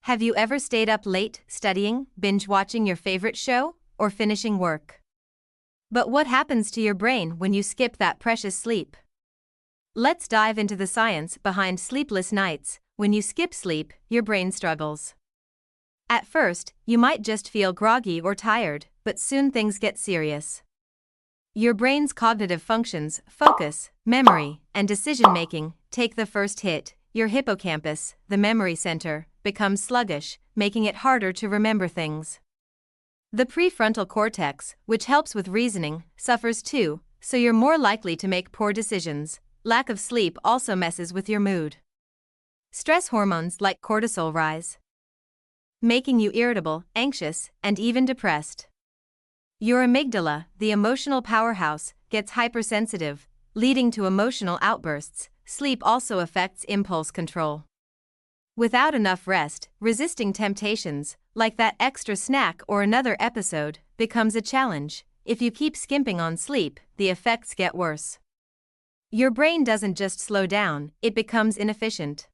Have you ever stayed up late, studying, binge-watching your favorite show, or finishing work? But what happens to your brain when you skip that precious sleep? Let's dive into the science behind sleepless nights. When you skip sleep, your brain struggles. At first, you might just feel groggy or tired, but soon things get serious. Your brain's cognitive functions, focus, memory, and decision-making, take the first hit. Your hippocampus, the memory center, becomes sluggish, making it harder to remember things. The prefrontal cortex, which helps with reasoning, suffers too, so you're more likely to make poor decisions. Lack of sleep also messes with your mood. Stress hormones like cortisol rise, making you irritable, anxious, and even depressed. Your amygdala, the emotional powerhouse, gets hypersensitive, leading to emotional outbursts. Sleep also affects impulse control. Without enough rest, resisting temptations, like that extra snack or another episode, becomes a challenge. If you keep skimping on sleep, the effects get worse. Your brain doesn't just slow down, it becomes inefficient.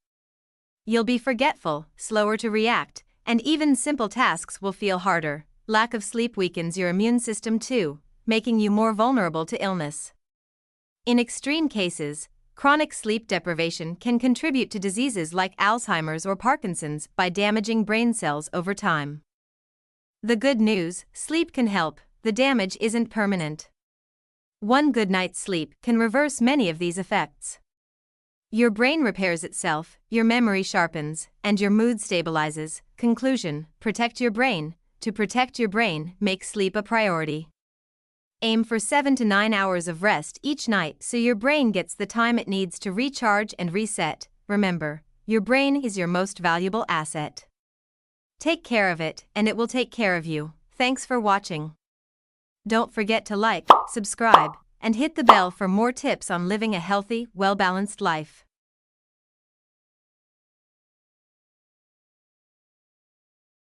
You'll be forgetful, slower to react, and even simple tasks will feel harder. Lack of sleep weakens your immune system too, making you more vulnerable to illness. In extreme cases, chronic sleep deprivation can contribute to diseases like Alzheimer's or Parkinson's by damaging brain cells over time. The good news: sleep can help, the damage isn't permanent. One good night's sleep can reverse many of these effects. Your brain repairs itself, your memory sharpens, and your mood stabilizes. Conclusion: protect your brain. To protect your brain, make sleep a priority. Aim for 7 to 9 hours of rest each night so your brain gets the time it needs to recharge and reset. Remember, your brain is your most valuable asset. Take care of it, and it will take care of you. Thanks for watching. Don't forget to like, subscribe, and hit the bell for more tips on living a healthy, well-balanced life.